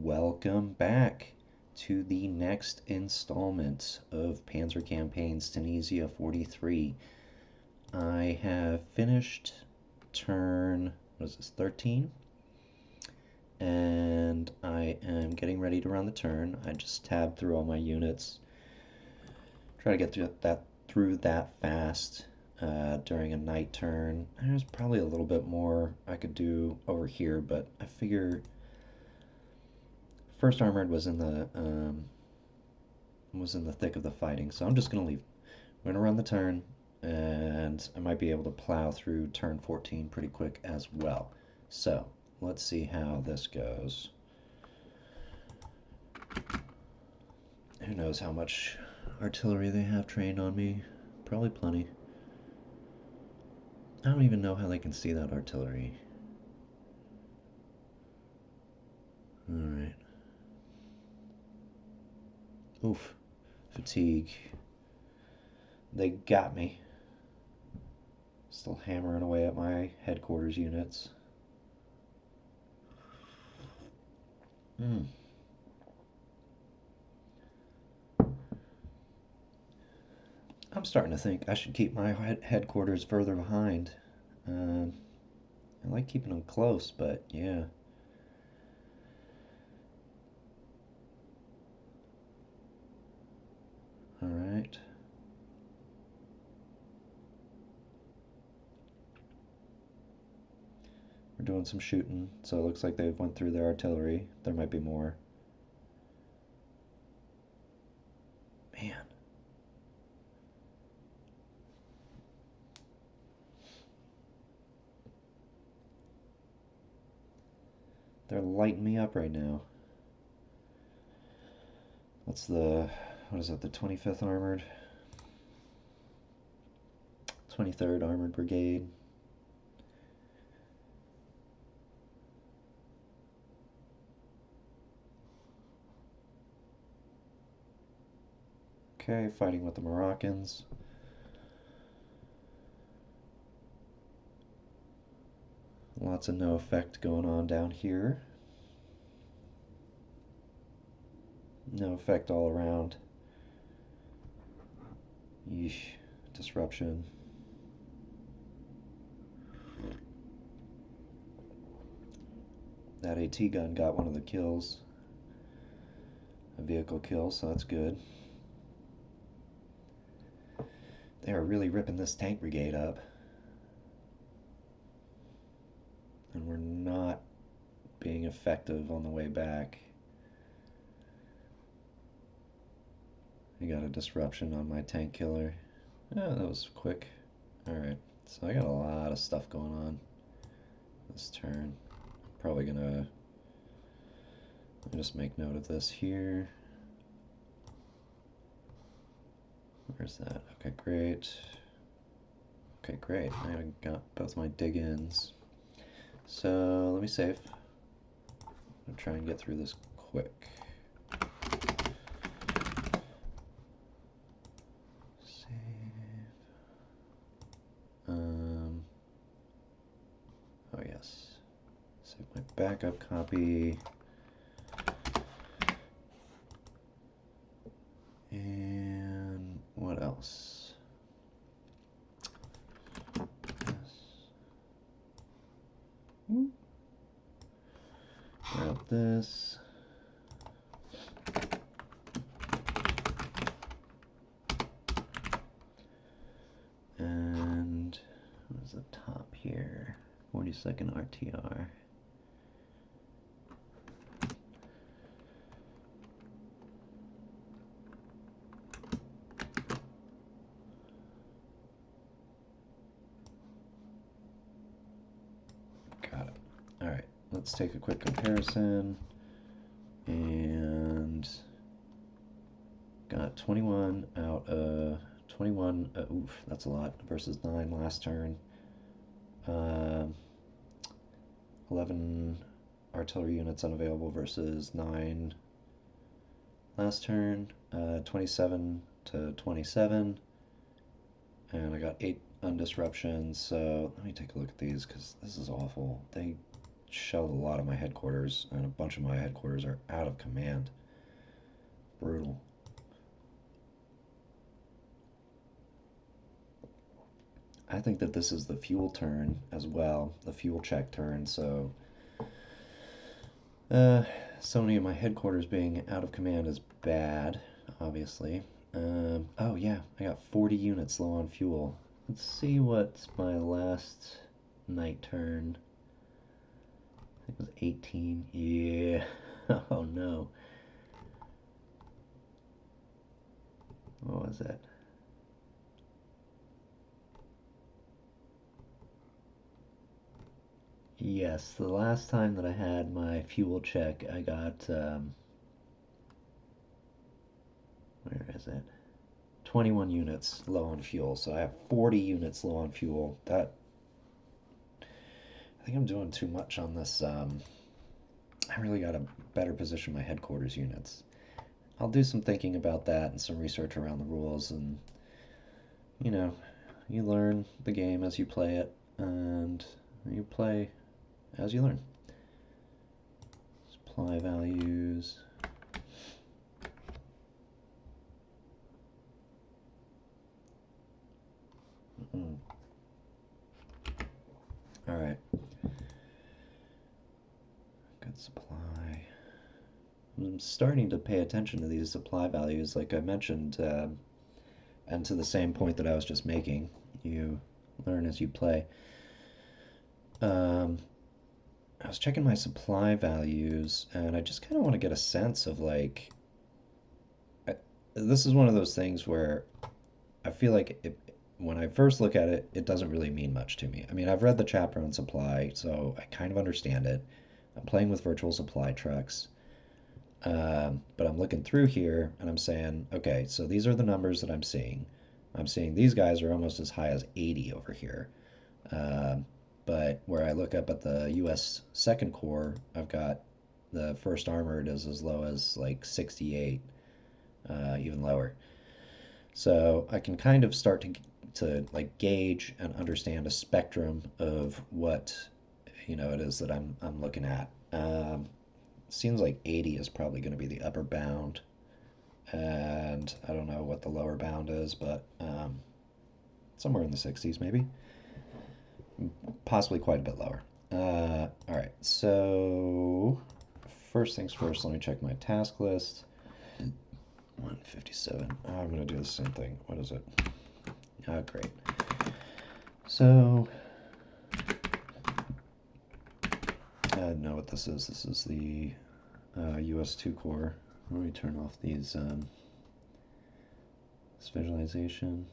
welcome back to the next installment of Panzer Campaigns Tunisia 43. I have finished turn, what is this, 13? And I am getting ready to run the turn. I just tabbed through all my units. Try to get through that fast during a night turn. There's probably a little bit more I could do over here, but I figure First Armored was in the thick of the fighting, so I'm just gonna leave. I'm gonna run the turn, and I might be able to plow through turn 14 pretty quick as well. So let's see how this goes. Who knows how much artillery they have trained on me? Probably plenty. I don't even know how they can see that artillery. Alright. Oof. Fatigue. They got me. Still hammering away at my headquarters units. I'm starting to think I should keep my headquarters further behind. I like keeping them close, but yeah. Alright. We're doing some shooting, so it looks like they've went through their artillery. There might be more. Man. They're lighting me up right now. That's the, what is it, the 25th Armored? 23rd Armored Brigade. Okay, fighting with the Moroccans. Lots of no effect going on down here. No effect all around. Yeesh. Disruption. That AT gun got one of the kills. A vehicle kill, so that's good. They are really ripping this tank brigade up. And we're not being effective on the way back. I got a disruption on my tank killer. Oh, that was quick. Alright, so I got a lot of stuff going on this turn. Probably gonna just make note of this here. Where's that? Okay, great. Okay, great. I got both my dig-ins. So let me save. I'm try and get through this quick. Save. Oh yes. Save my backup copy. And what else? Grab this. And what's the top here? 42nd RTR. Got it. Alright, let's take a quick comparison. And got 21 out of 21, oof, that's a lot, versus 9 last turn. 11 artillery units unavailable versus 9 last turn. 27 to 27. And I got 8 undisruptions, so let me take a look at these, because this is awful. They shelled a lot of my headquarters, and a bunch of my headquarters are out of command. Brutal. I think that this is the fuel turn as well, the fuel check turn, so uh, so many of my headquarters being out of command is bad, obviously. Oh yeah, I got 40 units low on fuel. Let's see what my last night turn. I think it was 18. Yeah. Oh no. What was it? Yes, the last time that I had my fuel check, I got, where is it? 21 units low on fuel. So I have 40 units low on fuel. That, I think I'm doing too much on this. I really got to better position my headquarters units. I'll do some thinking about that and some research around the rules, and you know, you learn the game as you play it, and you play as you learn. Supply values. Mm. All right. Good supply. I'm starting to pay attention to these supply values, like I mentioned, and to the same point that I was just making. You learn as you play. Um, I was checking my supply values, and I just kind of want to get a sense of like, I, this is one of those things where I feel like when I first look at it, it doesn't really mean much to me. I mean, I've read the chapter on supply, so I kind of understand it. I'm playing with virtual supply trucks. But I'm looking through here and I'm saying, okay, so these are the numbers that I'm seeing. I'm seeing these guys are almost as high as 80 over here. Um, but where I look up at the US Second Corps, I've got the First Armored is as low as like 68, even lower. So I can kind of start to like gauge and understand a spectrum of what it is that I'm looking at. Seems like 80 is probably going to be the upper bound, and I don't know what the lower bound is, but somewhere in the 60s maybe, possibly quite a bit lower. All right, so first things first, let me check my task list. 157. Oh, I'm going to do the same thing. What is it? Oh, great. So, I know what this is. This is the US 2 Corps. Let me turn off these this visualization.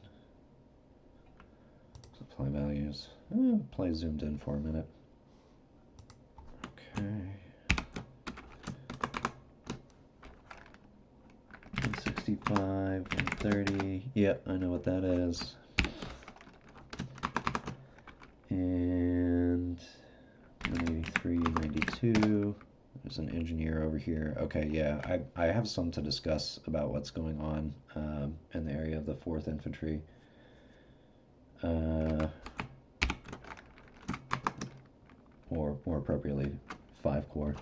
Supply values. Play zoomed in for a minute. Okay. 165, 130. Yep, I know what that is. And 183, 92. There's an engineer over here. Okay, yeah, I have some to discuss about what's going on in the area of the 4th Infantry. Or more appropriately, 5 Corps.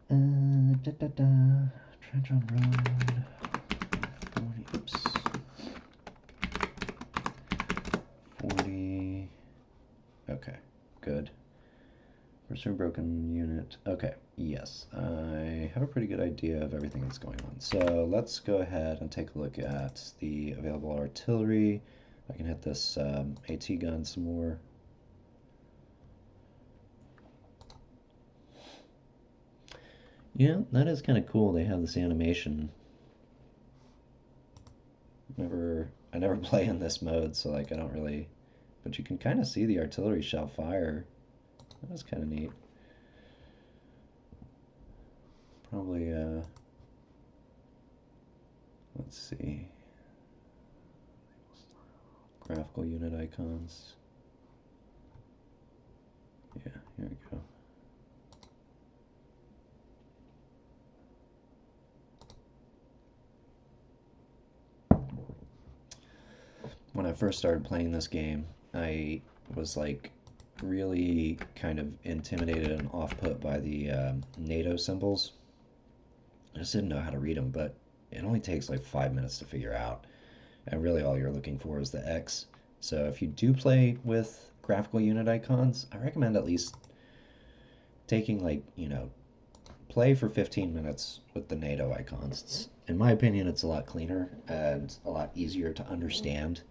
Trench on road. 40, oops. 40. Okay, good. Pursuing broken unit. Okay, yes, I have a pretty good idea of everything that's going on. So let's go ahead and take a look at the available artillery. I can hit this AT gun some more. Yeah, that is kind of cool. They have this animation. I never play in this mode, so like I don't really, but you can kind of see the artillery shell fire. That was kind of neat. Probably, let's see. Graphical unit icons. Yeah, here we go. When I first started playing this game, I was like really kind of intimidated and off put by the NATO symbols. I just didn't know how to read them, but it only takes like 5 minutes to figure out. And really, all you're looking for is the X. So if you do play with graphical unit icons, I recommend at least taking play for 15 minutes with the NATO icons. In my opinion, it's a lot cleaner and a lot easier to understand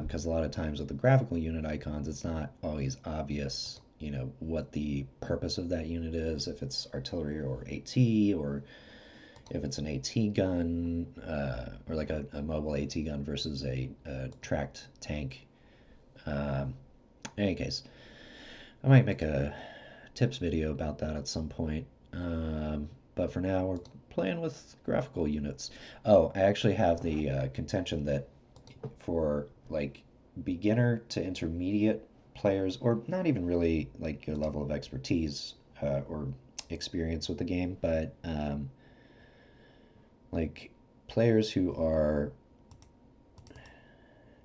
because a lot of times with the graphical unit icons, it's not always obvious, what the purpose of that unit is, if it's artillery or AT, or if it's an AT gun, or like a mobile AT gun versus a tracked tank. Um, in any case, I might make a tips video about that at some point. But for now, we're playing with graphical units. Oh, I actually have the contention that for like beginner to intermediate players, or not even really like your level of expertise or experience with the game, but like players who are,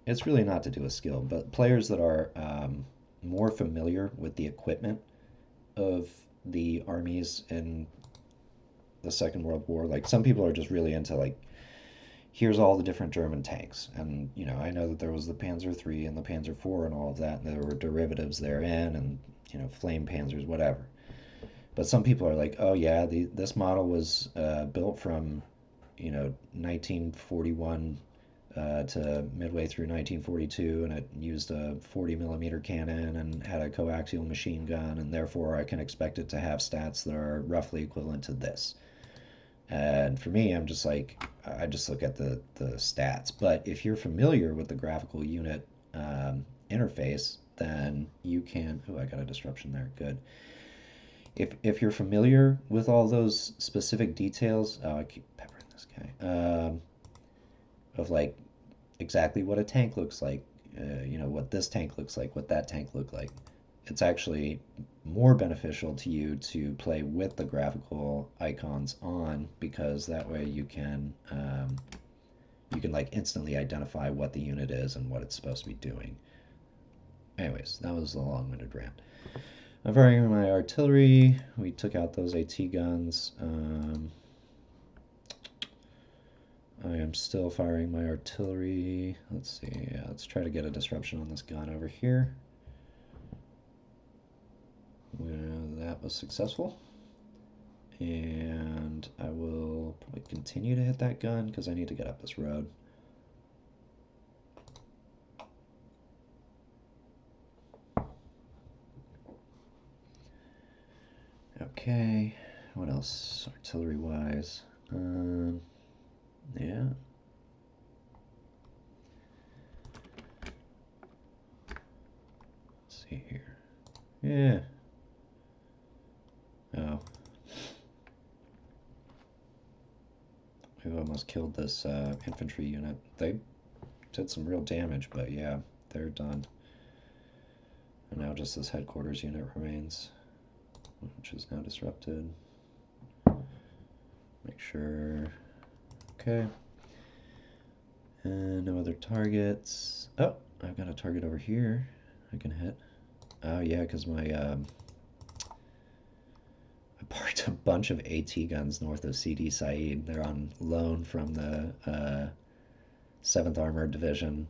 it's really not to do with skill, but players that are more familiar with the equipment of the armies in the Second World War. Like some people are just really into like, here's all the different German tanks, and I know that there was the Panzer III and the Panzer IV and all of that, and there were derivatives therein, and flame panzers, whatever. But some people are like, oh yeah, this model was built from 1941 to midway through 1942, and it used a 40 millimeter cannon and had a coaxial machine gun, and therefore I can expect it to have stats that are roughly equivalent to this. And for me, I'm just like, I just look at the stats. But if you're familiar with the graphical unit interface, then you can. Oh, I got a disruption there. Good. If you're familiar with all those specific details, oh, I keep peppering this guy. Of like exactly what a tank looks like, what this tank looks like, what that tank looked like. It's actually more beneficial to you to play with the graphical icons on, because that way you can like instantly identify what the unit is and what it's supposed to be doing. Anyways, that was a long-winded rant. I'm firing my artillery. We took out those AT guns. I am still firing my artillery. Let's see. Yeah, let's try to get a disruption on this gun over here. That was successful. And I will probably continue to hit that gun because I need to get up this road. Okay, what else artillery-wise? Yeah. Let's see here. Yeah. Oh. We almost killed this infantry unit. They did some real damage, but yeah, they're done. And now just this headquarters unit remains, which is now disrupted. Make sure. Okay. And no other targets. Oh, I've got a target over here I can hit. Oh yeah, because I parked a bunch of AT guns north of CD Said. They're on loan from the 7th Armored Division.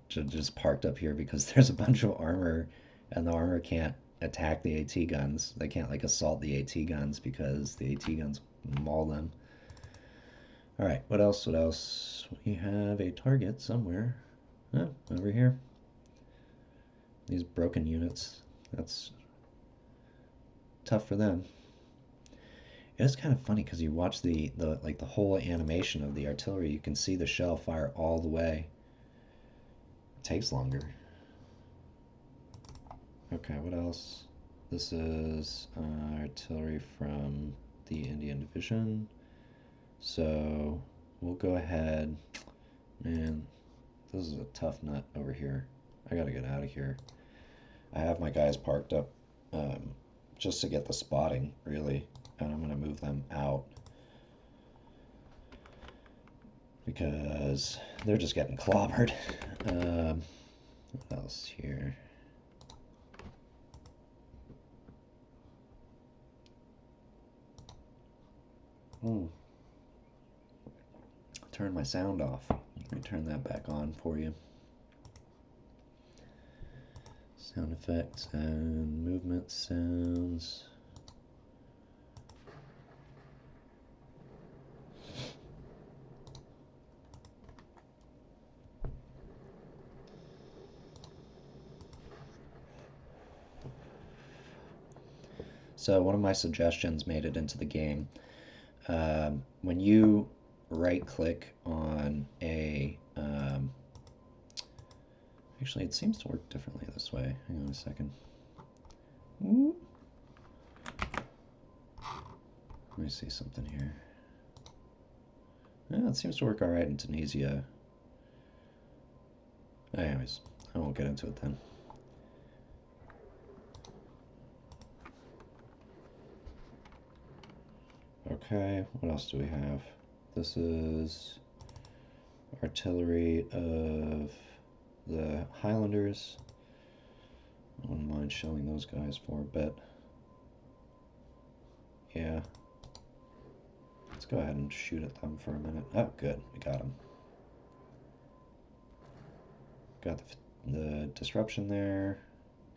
Just parked up here because there's a bunch of armor, and the armor can't attack the AT guns. They can't like assault the AT guns because the AT guns maul them. All right, what else? What else? We have a target somewhere. Oh, over here. These broken units. That's tough for them. It's kind of funny because you watch the whole animation of the artillery. You can see the shell fire all the way. It takes longer. Okay, what else? This is artillery from the Indian Division. So we'll go ahead. Man, this is a tough nut over here. I gotta get out of here. I have my guys parked up just to get the spotting, really. And I'm gonna move them out because they're just getting clobbered. What else here? Ooh, turn my sound off. Let me turn that back on for you. Sound effects and movement sounds. So one of my suggestions made it into the game. When you right click on a actually it seems to work differently this way. Hang on a second. Ooh. Let me see something here. Yeah, it seems to work all right in Tunisia. Anyways, I won't get into it then. Okay, what else do we have? This is artillery of the Highlanders. I wouldn't mind shelling those guys for a bit. Yeah. Let's go ahead and shoot at them for a minute. Oh, good. We got them. Got the disruption there.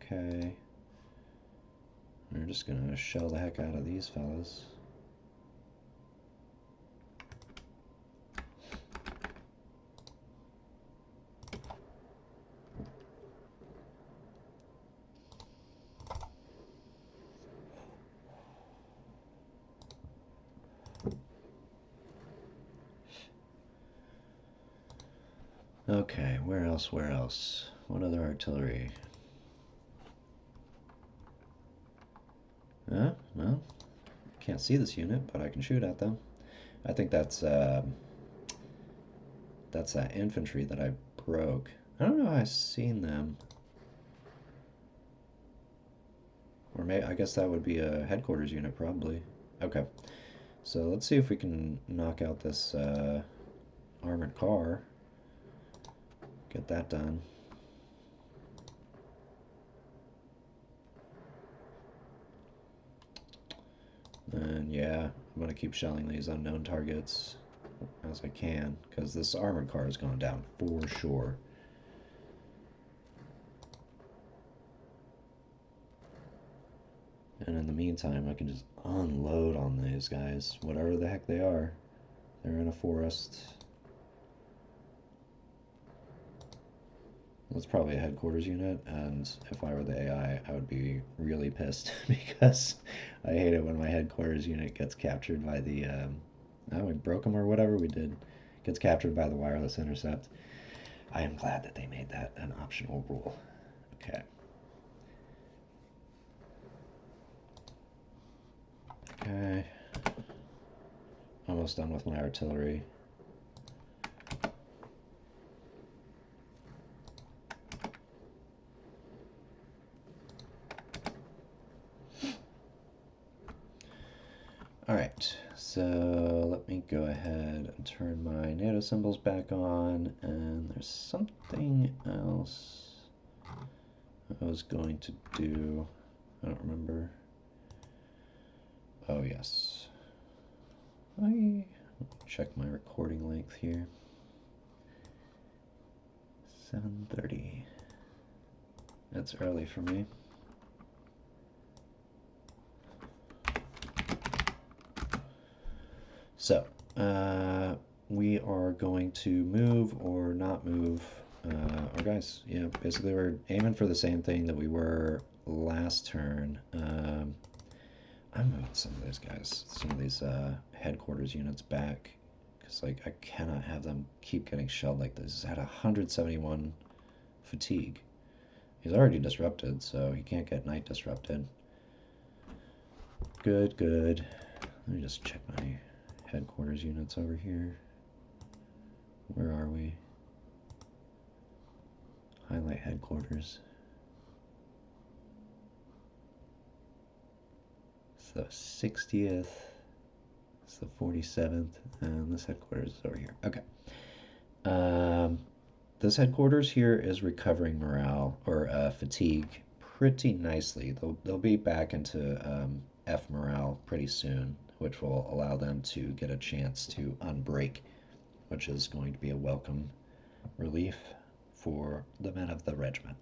Okay. We're just gonna shell the heck out of these fellas. Okay, where else? Where else? What other artillery? Well, can't see this unit, but I can shoot at them. I think that's that infantry that I broke. I don't know how I've seen them. Or maybe, I guess that would be a headquarters unit, probably. Okay, so let's see if we can knock out this armored car. Get that done. And yeah, I'm going to keep shelling these unknown targets as I can, because this armored car is going down for sure. And in the meantime, I can just unload on these guys, whatever the heck they are. They're in a forest. That's probably a headquarters unit, and if I were the AI, I would be really pissed because I hate it when my headquarters unit gets captured by the, oh, we broke them or whatever we did, gets captured by the wireless intercept. I am glad that they made that an optional rule. Okay. Okay. Almost done with my artillery. Alright, so let me go ahead and turn my NATO symbols back on, and there's something else I was going to do. I don't remember. Oh, yes. I check my recording length here. 7:30. That's early for me. So, we are going to move or not move our guys. Yeah, basically we're aiming for the same thing that we were last turn. I'm moving some of those guys, some of these headquarters units back, because like I cannot have them keep getting shelled like this. He's at 171 fatigue. He's already disrupted, so he can't get night disrupted. Good, good. Let me just check my headquarters units over here. Where are we? Highlight headquarters. It's the 60th. It's the 47th, and this headquarters is over here. Okay. This headquarters here is recovering morale or fatigue pretty nicely. They'll be back into F morale pretty soon, which will allow them to get a chance to unbreak, which is going to be a welcome relief for the men of the regiment.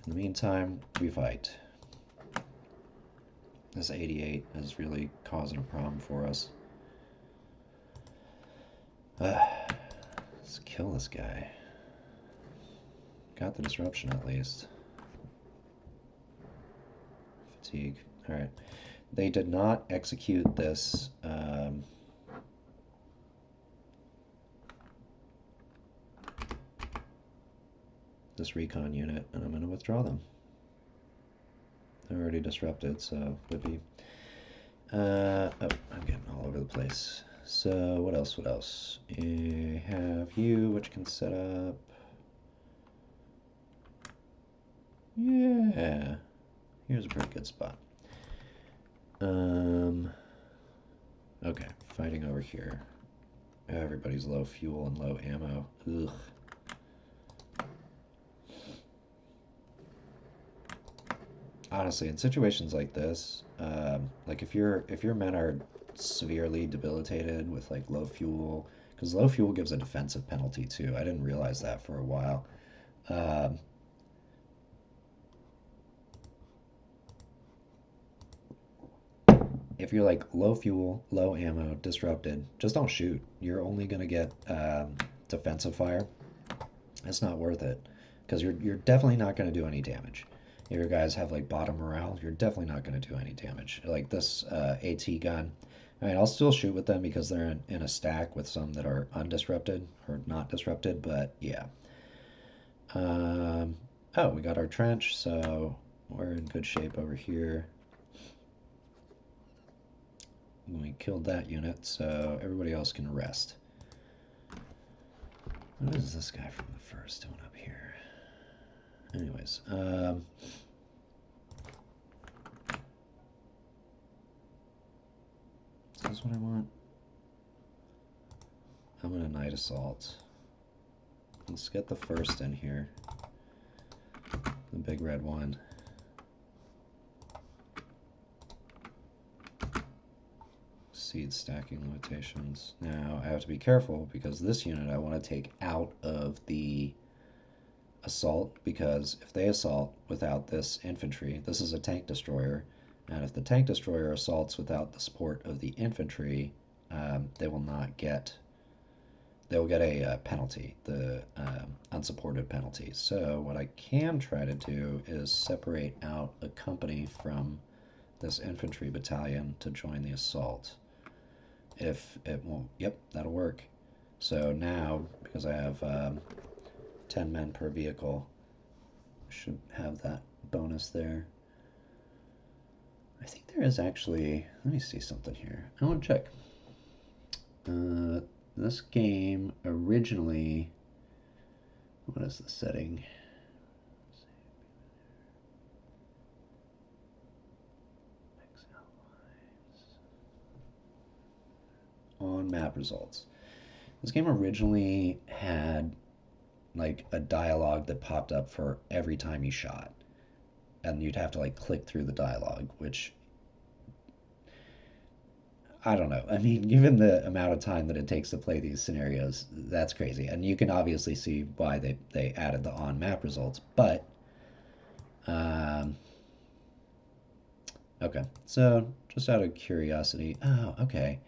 In the meantime, we fight. This 88 is really causing a problem for us. Let's kill this guy. Got the disruption at least. Fatigue. Alright. They did not execute this this recon unit, and I'm going to withdraw them. They're already disrupted, so would be. Oh, I'm getting all over the place. So what else? What else? You have you, which can set up. Yeah, here's a pretty good spot. Okay, fighting over here. Everybody's low fuel and low ammo. Ugh. Honestly, in situations like this, like if your men are severely debilitated with like low fuel, because low fuel gives a defensive penalty too. I didn't realize that for a while. Um, if you're like low fuel, low ammo, disrupted, just don't shoot. You're only gonna get defensive fire. It's not worth it because you're definitely not gonna do any damage. If your guys have like bottom morale, you're definitely not gonna do any damage. Like this AT gun. I mean, I'll still shoot with them because they're in a stack with some that are undisrupted or not disrupted, but yeah. Um, oh, we got our trench, so we're in good shape over here. We killed that unit, so everybody else can rest. What is this guy from the first doing up here? Anyways, is this what I want? I'm gonna night assault. Let's get the first in here. The big red one. Seed stacking limitations. Now I have to be careful because this unit I want to take out of the assault, because if they assault without this infantry, this is a tank destroyer, and if the tank destroyer assaults without the support of the infantry, they will not get. They will get a penalty, the unsupported penalty. So what I can try to do is separate out a company from this infantry battalion to join the assault. If it won't, yep, that'll work. So now, because I have 10 men per vehicle, should have that bonus there. I think there is actually, let me see something here. I want to check. This game originally, what is the setting? On map results. This game originally had like a dialogue that popped up for every time you shot, and you'd have to like click through the dialogue, which I don't know. I mean, given the amount of time that it takes to play these scenarios, that's crazy. And you can obviously see why they added the on map results. But, um, okay. So, just out of curiosity. Oh, okay.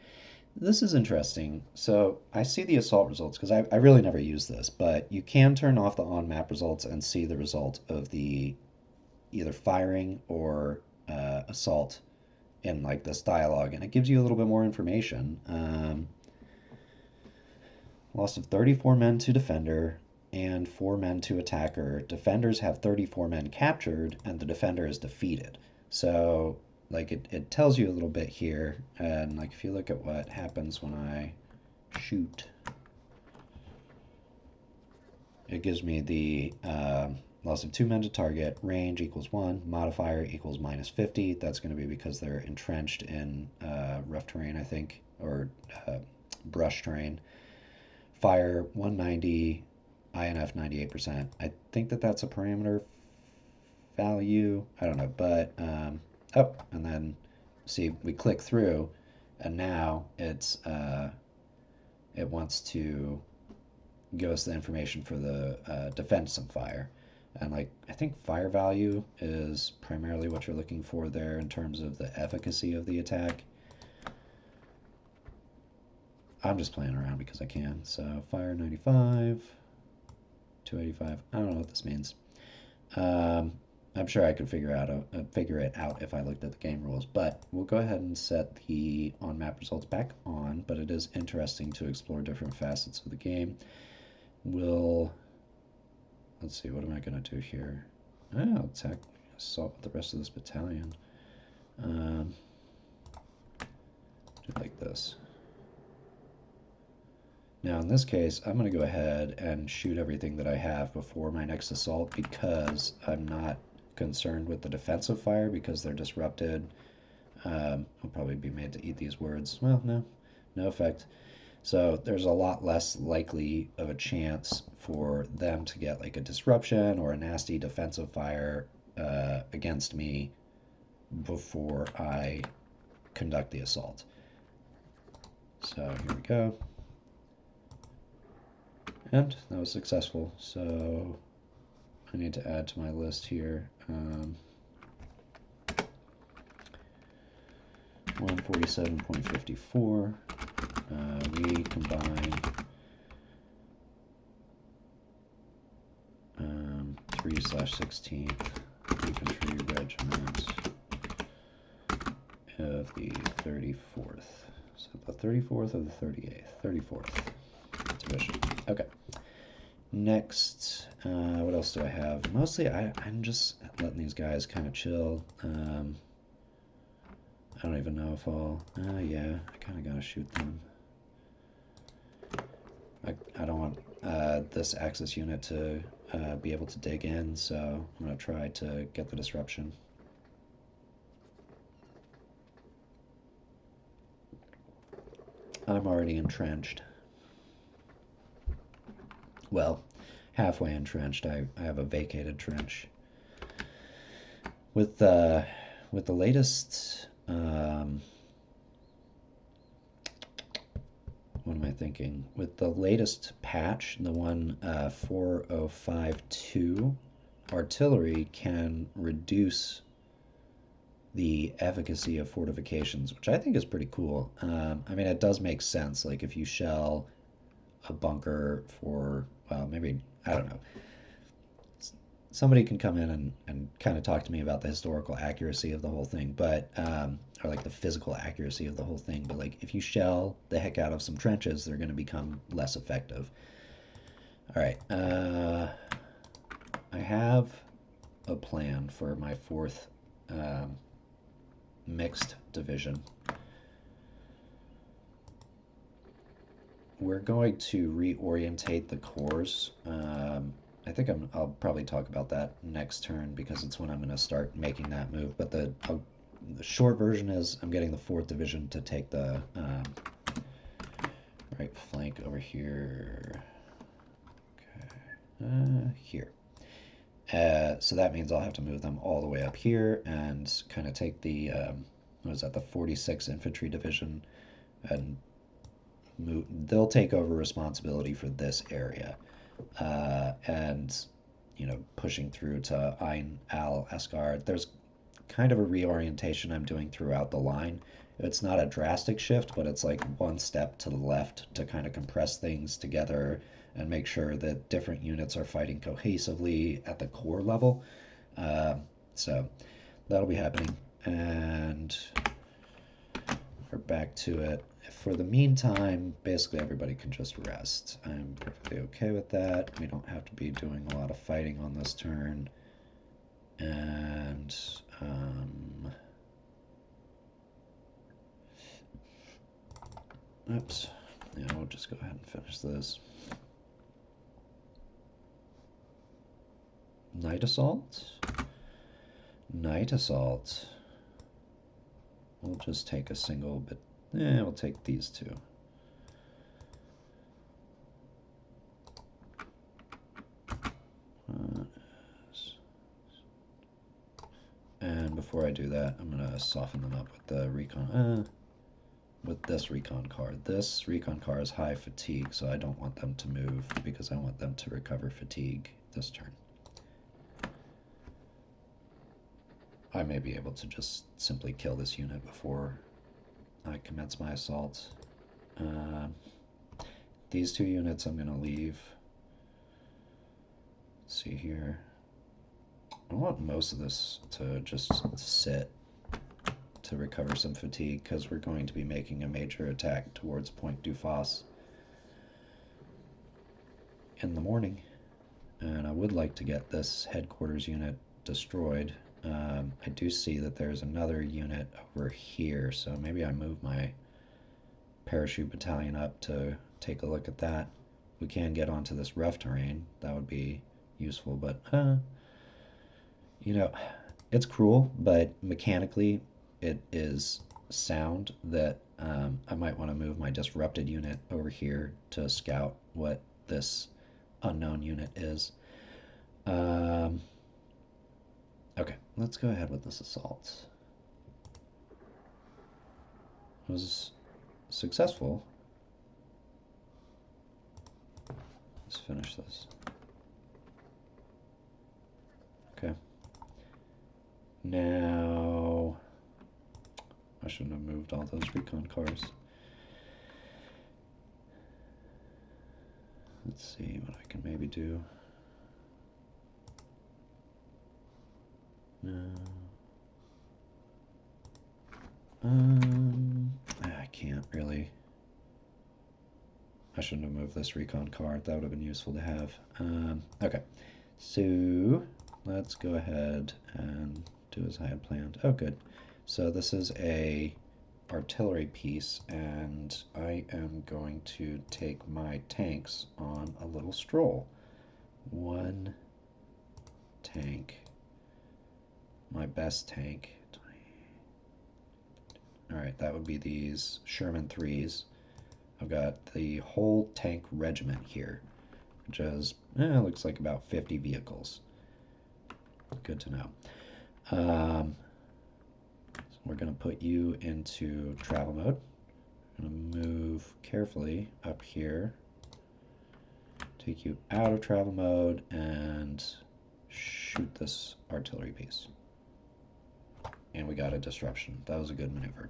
This is interesting. So, I see the assault results because I really never use this, but you can turn off the on map results and see the result of the either firing or assault in like this dialogue, and it gives you a little bit more information. Loss of 34 men to defender and 4 men to attacker. Defenders have 34 men captured, and the defender is defeated. So, like, it tells you a little bit here, and like if you look at what happens when I shoot, it gives me the loss of 2 men to target, range equals 1, modifier equals -50. That's going to be because they're entrenched in rough terrain, I think, or brush terrain. Fire 190, INF 98%. I think that that's a parameter value. I don't know, but Oh, and then see, we click through, and now it wants to give us the information for the defensive fire. And like, I think fire value is primarily what you're looking for there in terms of the efficacy of the attack. I'm just playing around because I can. So fire 95, 285. I don't know what this means. Um, I'm sure I could figure it out if I looked at the game rules. But we'll go ahead and set the on-map results back on. But it is interesting to explore different facets of the game. Let's see, what am I going to do here? I'll attack assault with the rest of this battalion. Do it like this. Now in this case, I'm going to go ahead and shoot everything that I have before my next assault because I'm not concerned with the defensive fire because they're disrupted. I'll probably be made to eat these words. Well, no effect. So there's a lot less likely of a chance for them to get like a disruption or a nasty defensive fire against me before I conduct the assault. So here we go. And that was successful. So I need to add to my list here 147.54. We combine 3/16th Infantry Regiment of the 34th. So the 34th or the 38th? 34th Division. Okay. Next, what else do I have? Mostly I'm just letting these guys kind of chill. I don't even know if I'll... yeah, I kind of gotta shoot them. I don't want this Axis unit to be able to dig in, so I'm going to try to get the disruption. I'm already entrenched. Well, halfway entrenched. I have a vacated trench. With the latest... what am I thinking? With the latest patch, the one 4052, artillery can reduce the efficacy of fortifications, which I think is pretty cool. I mean, it does make sense. Like if you shell a bunker for, well, maybe, I don't know. Somebody can come in and kind of talk to me about the historical accuracy of the whole thing, but or like the physical accuracy of the whole thing. But like if you shell the heck out of some trenches, they're going to become less effective. All right, I have a plan for my 4th mixed division. We're going to reorientate the corps. I think I'll probably talk about that next turn because it's when I'm going to start making that move. But the short version is I'm getting the 4th Division to take the right flank over here. Okay, here. So that means I'll have to move them all the way up here and kind of take the, what is that, the 46th Infantry Division, and they'll take over responsibility for this area. And, you know, pushing through to Ain al Asgard. There's kind of a reorientation I'm doing throughout the line. It's not a drastic shift, but it's like one step to the left to kind of compress things together and make sure that different units are fighting cohesively at the core level. So that'll be happening. And we're back to it. For the meantime, basically everybody can just rest. I'm perfectly okay with that. We don't have to be doing a lot of fighting on this turn. And oops. Yeah, we'll just go ahead and finish this. Night assault. Night assault. We'll just take a single bit. Yeah, we'll take these two. And before before I do that, I'm gonna soften them up with the recon. With this recon car. This recon car is high fatigue, so I don't want them to move because I want them to recover fatigue this turn. I may be able to just simply kill this unit before I commence my assault. These two units I'm going to leave. Let's see here. I want most of this to just sit to recover some fatigue because we're going to be making a major attack towards Point Dufas in the morning. And I would like to get this headquarters unit destroyed. I do see that there's another unit over here, so maybe I move my parachute battalion up to take a look at that. We can get onto this rough terrain. That would be useful, but you know, it's cruel, but mechanically it is sound that I might want to move my disrupted unit over here to scout what this unknown unit is. Okay, let's go ahead with this assault. It was successful. Let's finish this. Okay. Now, I shouldn't have moved all those recon cars. Let's see what I can maybe do. No. I can't really. I shouldn't have moved this recon car. That would have been useful to have. Okay, so let's go ahead and do as I had planned. Oh, good. So this is a artillery piece, and I am going to take my tanks on a little stroll. One tank. My best tank. Alright, that would be these Sherman 3s. I've got the whole tank regiment here, which is, looks like about 50 vehicles. Good to know. So we're going to put you into travel mode. I'm going to move carefully up here, take you out of travel mode, and shoot this artillery piece. And we got a disruption. That was a good maneuver.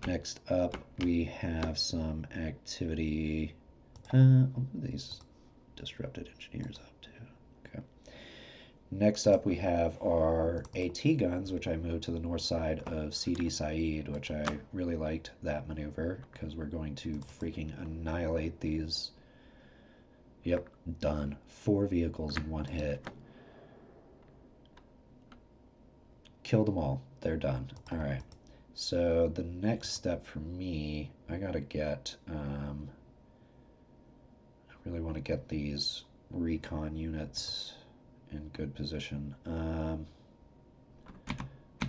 Next up, we have some activity. I'll move these disrupted engineers up too. Okay. Next up, we have our AT guns, which I moved to the north side of Sidi Said, which I really liked that maneuver because we're going to freaking annihilate these. Yep, done. 4 vehicles in one hit. Killed them all. They're done. All right. So the next step for me, I gotta get, I really want to get these recon units in good position.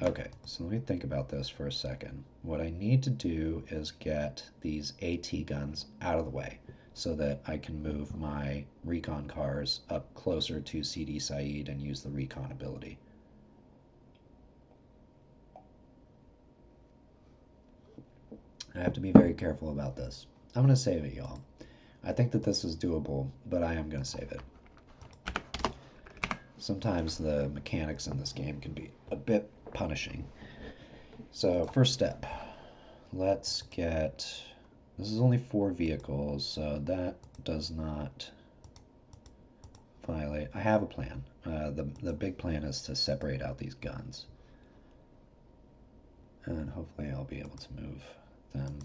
Okay, so let me think about this for a second. What I need to do is get these AT guns out of the way so that I can move my recon cars up closer to Sidi Said and use the recon ability. I have to be very careful about this. I'm going to save it, y'all. I think that this is doable, but I am going to save it. Sometimes the mechanics in this game can be a bit punishing. So, first step. Let's get... This is only 4 vehicles, so that does not violate... I have a plan. The big plan is to separate out these guns. And hopefully I'll be able to move them.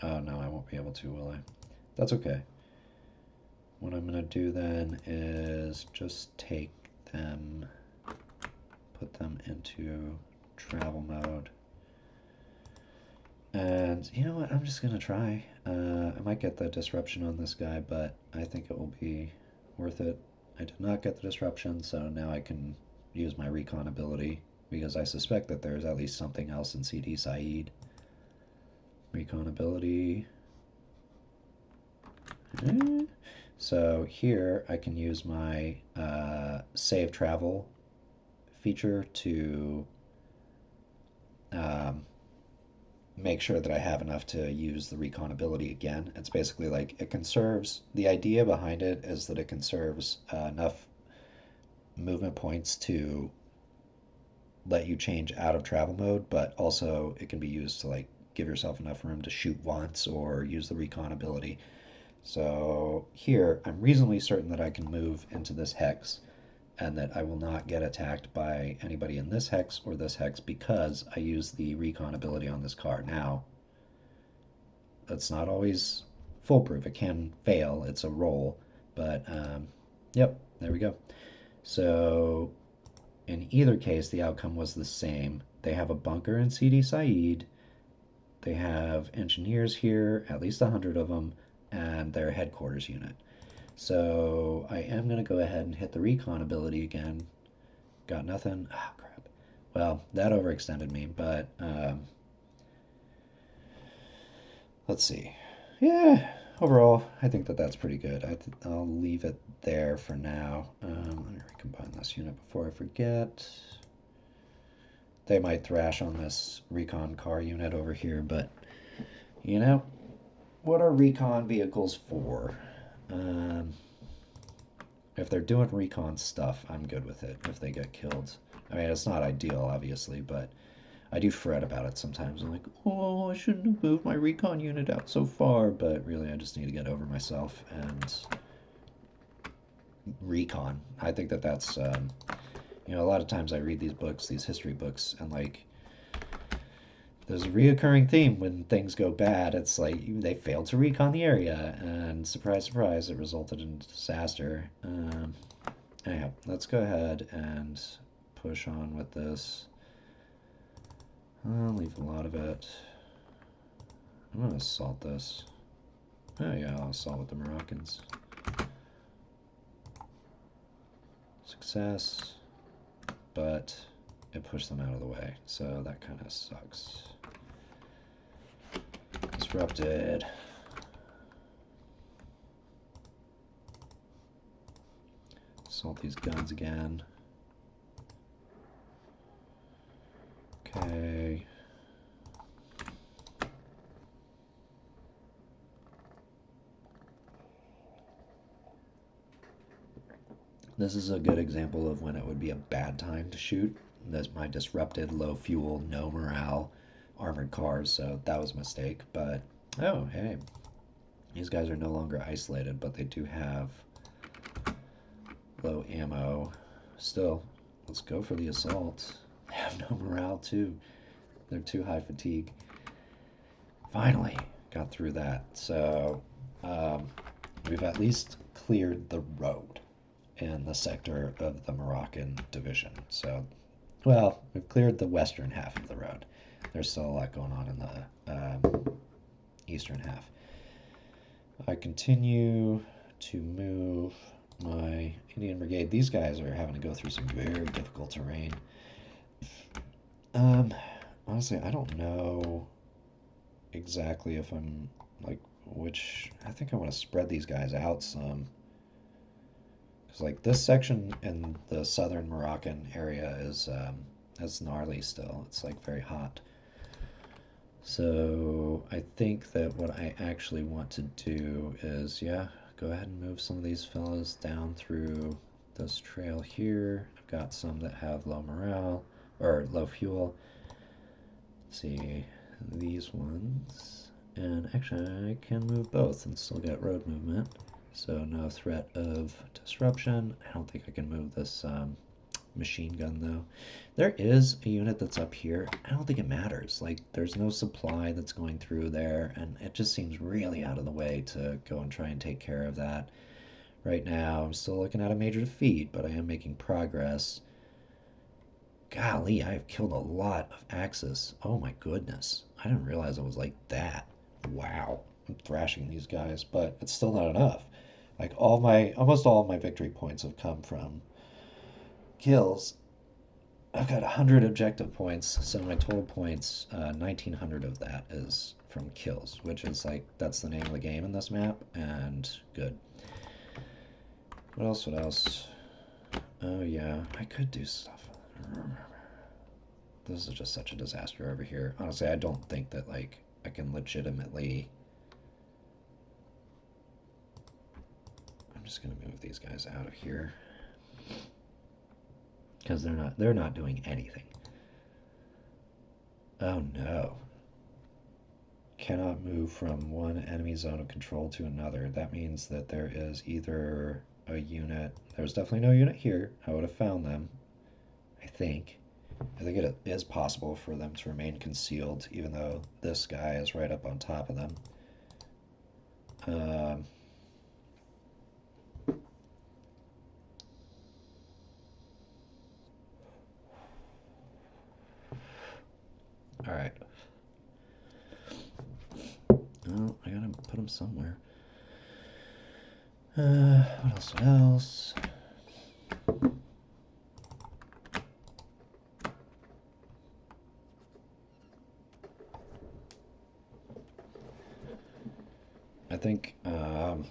Oh no, I won't be able to, will I? That's okay. What I'm gonna do then is just take them, put them into travel mode. And you know what, I'm just gonna try. I might get the disruption on this guy, but I think it will be worth it. I did not get the disruption, so now I can use my recon ability because I suspect that there's at least something else in Sidi Said. Recon ability. So here I can use my save travel feature to make sure that I have enough to use the recon ability again. It's basically like it conserves, the idea behind it is that it conserves enough movement points to let you change out of travel mode, but also it can be used to like give yourself enough room to shoot once or use the recon ability. So here, I'm reasonably certain that I can move into this hex and that I will not get attacked by anybody in this hex or this hex because I use the recon ability on this car. Now, that's not always foolproof. It can fail. It's a roll. But, yep, there we go. So, in either case, the outcome was the same. They have a bunker in Sidi Said. They have engineers here, at least 100 of them, and their headquarters unit. So I am going to go ahead and hit the recon ability again. Got nothing. Ah, crap. Well, that overextended me, but let's see. Yeah, overall, I think that that's pretty good. I'll leave it there for now. Let me recombine this unit before I forget. They might thrash on this recon car unit over here, but you know, what are recon vehicles for? Um, if they're doing recon stuff, I'm good with it if they get killed. I mean, it's not ideal, obviously, but I do fret about it sometimes. I'm like, oh, I shouldn't have moved my recon unit out so far, but really, I just need to get over myself and recon. I think that that's, a lot of times I read these books, these history books, and like, there's a reoccurring theme when things go bad. It's like they failed to recon the area, and surprise, surprise, it resulted in disaster. Anyhow, let's go ahead and push on with this. I'll leave a lot of it. I'm gonna assault this. Oh yeah, I'll assault with the Moroccans. Success, but it pushed them out of the way, so that kind of sucks. Disrupted. Assault these guns again. Okay. This is a good example of when it would be a bad time to shoot. That's my disrupted, low fuel, no morale armored cars, so that was a mistake. But, oh, hey. These guys are no longer isolated, but they do have low ammo. Still, let's go for the assault. They have no morale, too. They're too high fatigue. Finally, got through that. So, we've at least cleared the road in the sector of the Moroccan division. So, well, we've cleared the western half of the road. There's still a lot going on in the eastern half. I continue to move my Indian Brigade. These guys are having to go through some very difficult terrain. Honestly, I don't know exactly if I'm like which. I think I want to spread these guys out some. Because like this section in the southern Moroccan area is gnarly still. It's like very hot. So I think that what I actually want to do is, yeah, go ahead and move some of these fellas down through this trail here. I've got some that have low morale or low fuel. Let's see these ones. And actually I can move both and still get road movement. So no threat of disruption. I don't think I can move this machine gun though. There is a unit that's up here. I don't think it matters. Like there's no supply that's going through there, and it just seems really out of the way to go and try and take care of that. Right now, I'm still looking at a major defeat, but I am making progress. Golly, I have killed a lot of Axis. Oh my goodness. I didn't realize it was like that. Wow. I'm thrashing these guys, but it's still not enough. Like almost all of my victory points have come from kills. I've got 100 objective points, so my total points, 1900 of that is from kills, which is like, that's the name of the game in this map, and good. What else? Oh yeah, I could do stuff. This is just such a disaster over here. Honestly, I don't think that, like, I can legitimately... I'm just gonna move these guys out of here. Because they're not doing anything. Oh no. Cannot move from one enemy zone of control to another. That means that there is either a unit... There's definitely no unit here. I would have found them, I think. I think it is possible for them to remain concealed, even though this guy is right up on top of them. All right. Oh, I gotta put them somewhere. What else? What else? I think because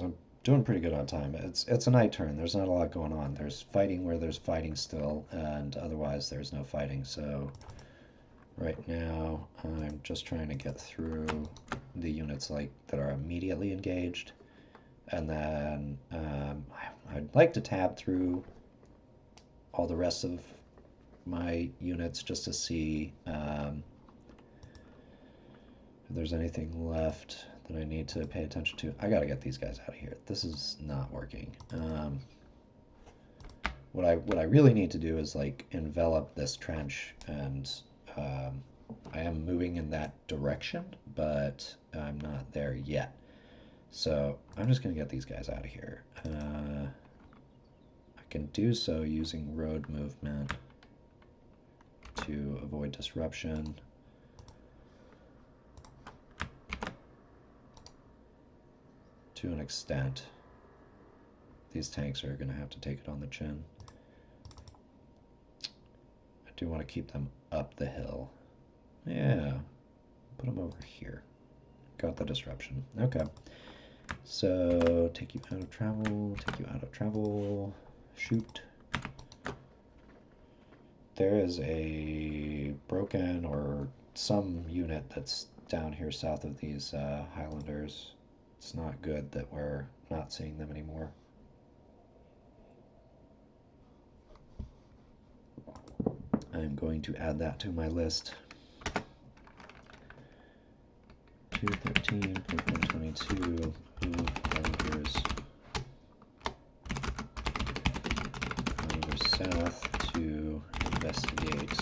I'm doing pretty good on time. It's a night turn. There's not a lot going on. There's fighting where there's fighting still, and otherwise there's no fighting. So right now I'm just trying to get through the units like that are immediately engaged, and then I'd like to tab through all the rest of my units just to see if there's anything left that I need to pay attention to. I gotta get these guys out of here. This is not working. What I really need to do is like envelop this trench, and I am moving in that direction, but I'm not there yet. So I'm just gonna get these guys out of here. I can do so using road movement to avoid disruption. To an extent. These tanks are going to have to take it on the chin. I do want to keep them up the hill. Yeah, put them over here. Got the disruption. Okay. So, take you out of travel, take you out of travel. Shoot. There is a broken or some unit that's down here south of these Highlanders. It's not good that we're not seeing them anymore. I'm going to add that to my list. 213.122 Highlanders over south to investigate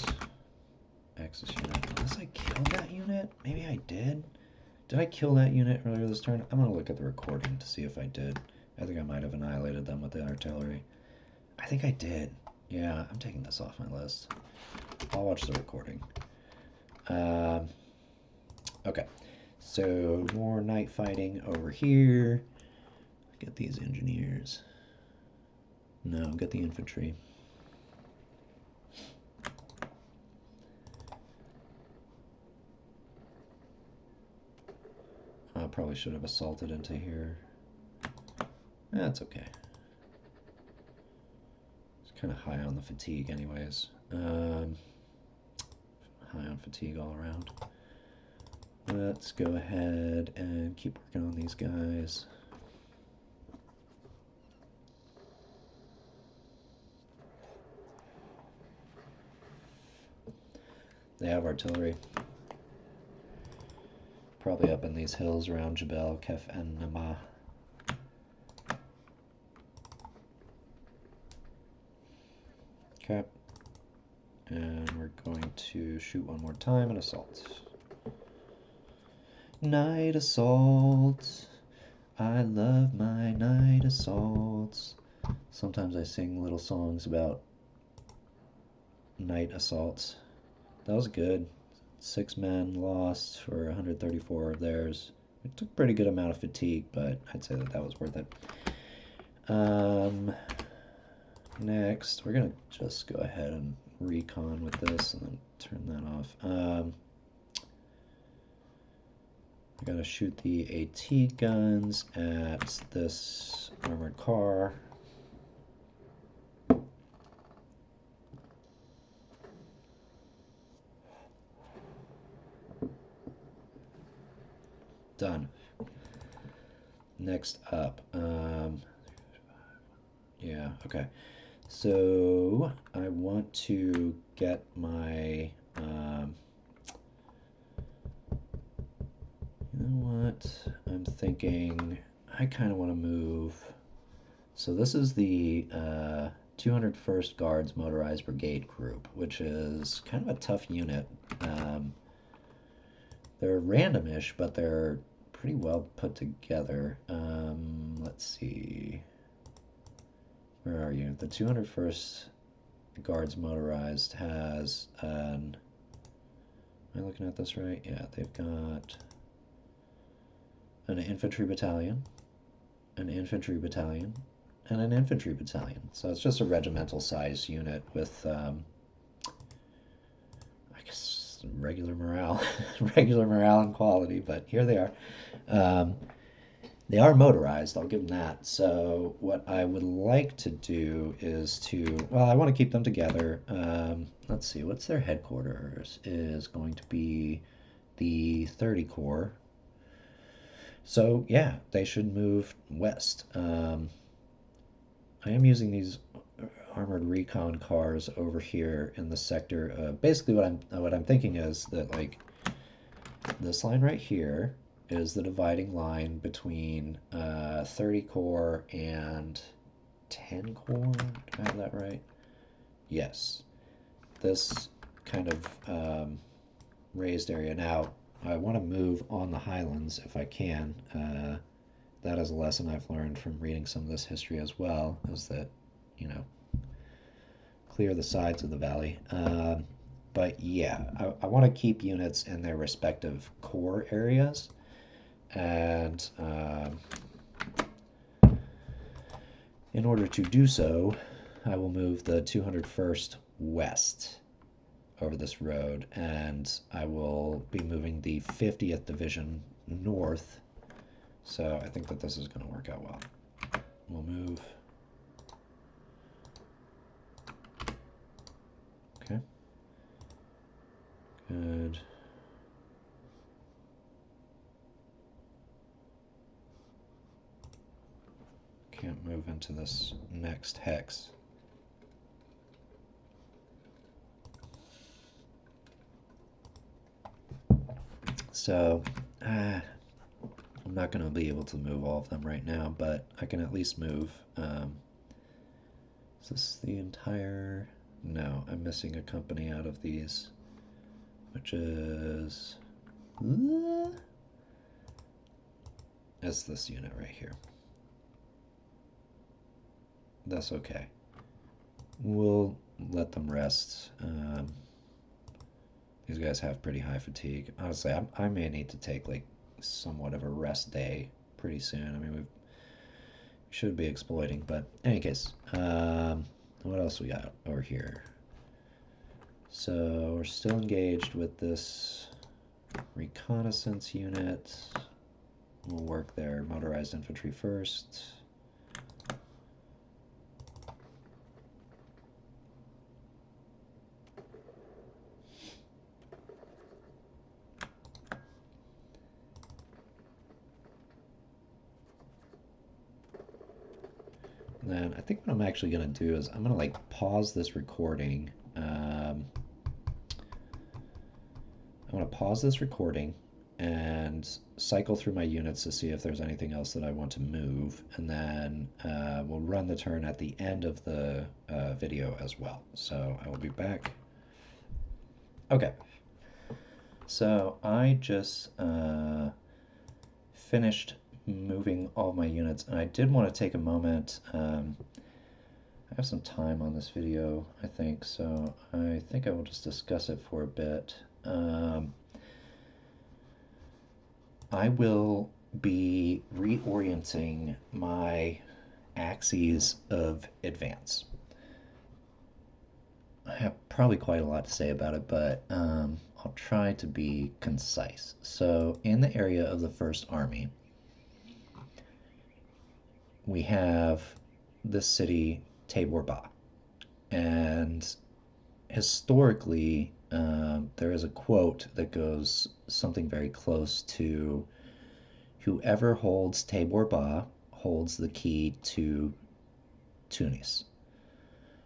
Axis unit. Unless I killed that unit? Maybe I did. Did I kill that unit earlier this turn? I'm going to look at the recording to see if I did. I think I might have annihilated them with the artillery. I think I did. Yeah, I'm taking this off my list. I'll watch the recording. Okay, so more night fighting over here. Get these engineers. No, get the infantry. I probably should have assaulted into here. That's okay. It's kind of high on the fatigue anyways. High on fatigue all around. Let's go ahead and keep working on these guys. They have artillery. Probably up in these hills around Jebel, Kef, and Nama. Okay. And we're going to shoot one more time and assault. Night assault. I love my night assaults. Sometimes I sing little songs about night assaults. That was good. 6 men lost for 134 of theirs. It took a pretty good amount of fatigue, but I'd say that was worth it. Next, we're going to just go ahead and recon with this and then turn that off. I got to shoot the AT guns at this armored car. Done. Next up, yeah, okay. So I want to get my, you know what? I'm thinking I kind of want to move. So this is the 201st Guards Motorized Brigade Group, which is kind of a tough unit. Um, they're randomish, but they're pretty well put together. Let's see. Where are you? The 201st Guards Motorized has an. Am I looking at this right? Yeah, they've got an infantry battalion, an infantry battalion, and an infantry battalion. So it's just a regimental size unit with, I guess, regular morale, regular morale and quality. But here they are. Um, they are motorized. I'll give them that. So what I would like to do is to, well, I want to keep them together. Let's see, what's their headquarters? Is going to be the 30 Corps. So yeah, they should move west. I am using these armored recon cars over here in the sector. Basically, what I'm thinking is that like this line right here is the dividing line between 30 core and 10 core. Do I have that right? Yes. This kind of raised area. Now, I want to move on the highlands if I can. That is a lesson I've learned from reading some of this history as well, is that, you know, clear the sides of the valley. But yeah, I want to keep units in their respective core areas. And in order to do so, I will move the 201st west over this road, and I will be moving the 50th Division north. So I think that this is going to work out well. We'll move. Okay. Good. Can't move into this next hex. So, I'm not going to be able to move all of them right now, but I can at least move. Is this the entire... No, I'm missing a company out of these, which is... That's this unit right here. That's okay. We'll let them rest. These guys have pretty high fatigue. Honestly, I may need to take like somewhat of a rest day pretty soon. I mean, we should be exploiting, but in any case, what else we got over here? So we're still engaged with this reconnaissance unit. We'll work their motorized infantry first. Then I think what I'm actually going to do is I'm going to like pause this recording. I'm going to pause this recording and cycle through my units to see if there's anything else that I want to move, and then we'll run the turn at the end of the video as well. So I will be back. Okay, so I just finished moving all my units, and I did want to take a moment. I have some time on this video, I think, so I think I will just discuss it for a bit. I will be reorienting my axes of advance. I have probably quite a lot to say about it, but I'll try to be concise. So, in the area of the First Army, we have the city Tabor Ba, and historically, there is a quote that goes something very close to whoever holds Tabor Ba holds the key to Tunis.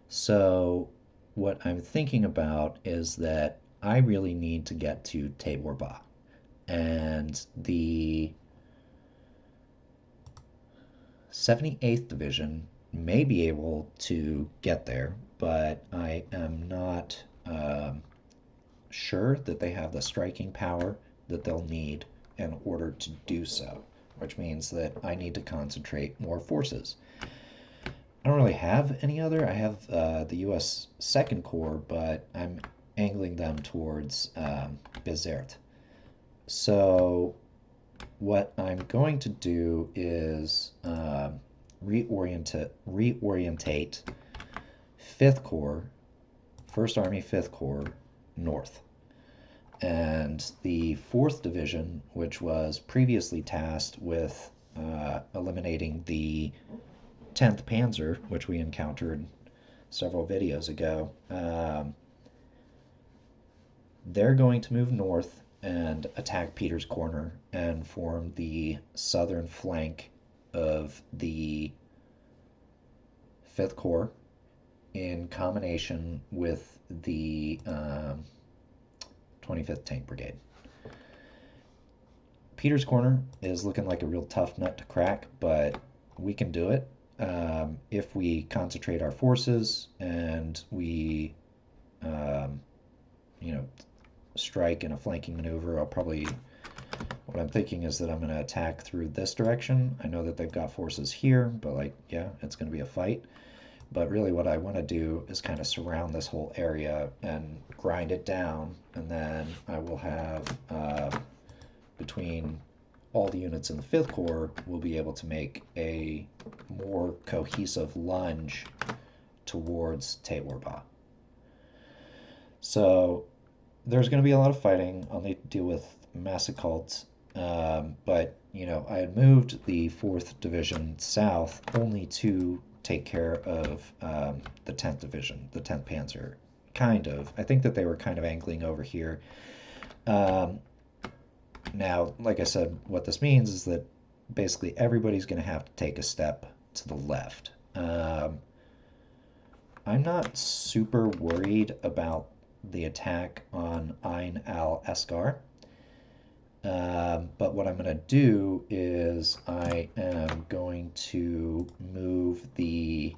So, what I'm thinking about is that I really need to get to Tabor Ba. And the 78th Division may be able to get there, but I am not sure that they have the striking power that they'll need in order to do so, which means that I need to concentrate more forces. I don't really have any other. I have the U.S. Second Corps, but I'm angling them towards Bizerte. So what I'm going to do is reorientate 5th Corps, 1st Army 5th Corps north. And the 4th Division, which was previously tasked with eliminating the 10th Panzer, which we encountered several videos ago, they're going to move north and attack Peter's Corner and form the southern flank of the 5th Corps in combination with the 25th Tank Brigade. Peter's Corner is looking like a real tough nut to crack, but we can do it if we concentrate our forces and we, you know, strike in a flanking maneuver. What I'm thinking is that I'm going to attack through this direction. I know that they've got forces here, but like, yeah, it's going to be a fight. But really what I want to do is kind of surround this whole area and grind it down, and then I will have, between all the units in the 5th Corps, we'll be able to make a more cohesive lunge towards Tabor Ba. So there's going to be a lot of fighting. I'll need to deal with massacres. But, you know, I had moved the 4th Division south only to take care of the 10th Division, the 10th Panzer. Kind of. I think that they were kind of angling over here. Now, like I said, what this means is that basically everybody's going to have to take a step to the left. I'm not super worried about the attack on Ain al-Asgar. But what I'm going to do is I am going to move the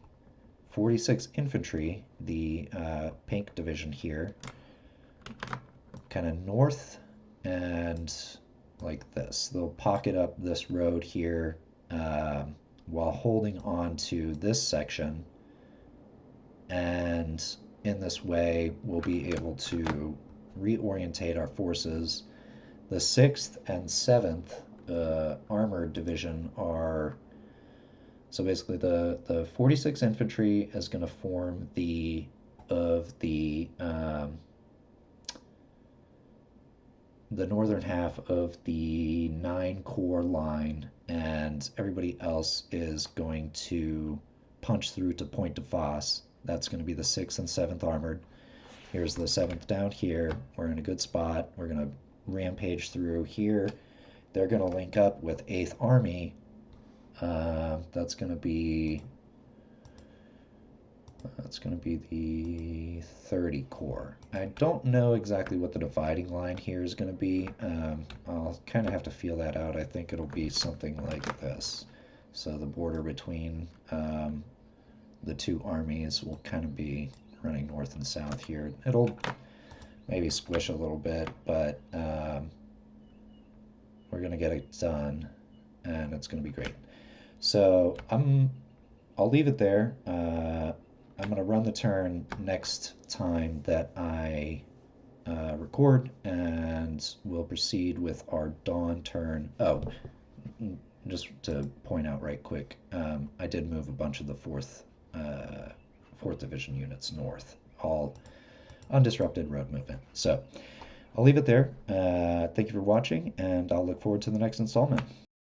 46th Infantry, the Pink Division here, kind of north and like this. They'll pocket up this road here while holding on to this section, and in this way we'll be able to reorientate our forces. The 6th and 7th Armored Division are, so basically the 46th Infantry is going to form the northern half of the 9 Corps line, and everybody else is going to punch through to Pointe de Fosse. That's going to be the 6th and 7th Armored. Here's the 7th down here. We're in a good spot. We're going to rampage through here. They're going to link up with 8th Army. That's going to be the 30 Corps. I don't know exactly what the dividing line here is going to be. I'll kind of have to feel that out. I think it'll be something like this. So the border between the two armies will kind of be running north and south here. It'll maybe squish a little bit, but we're going to get it done, and it's going to be great. So I'll leave it there. I'm going to run the turn next time that I record, and we'll proceed with our dawn turn. Oh, just to point out right quick, I did move a bunch of the 4th Division units north, all undisrupted road movement. So I'll leave it there. Thank you for watching, and I'll look forward to the next installment.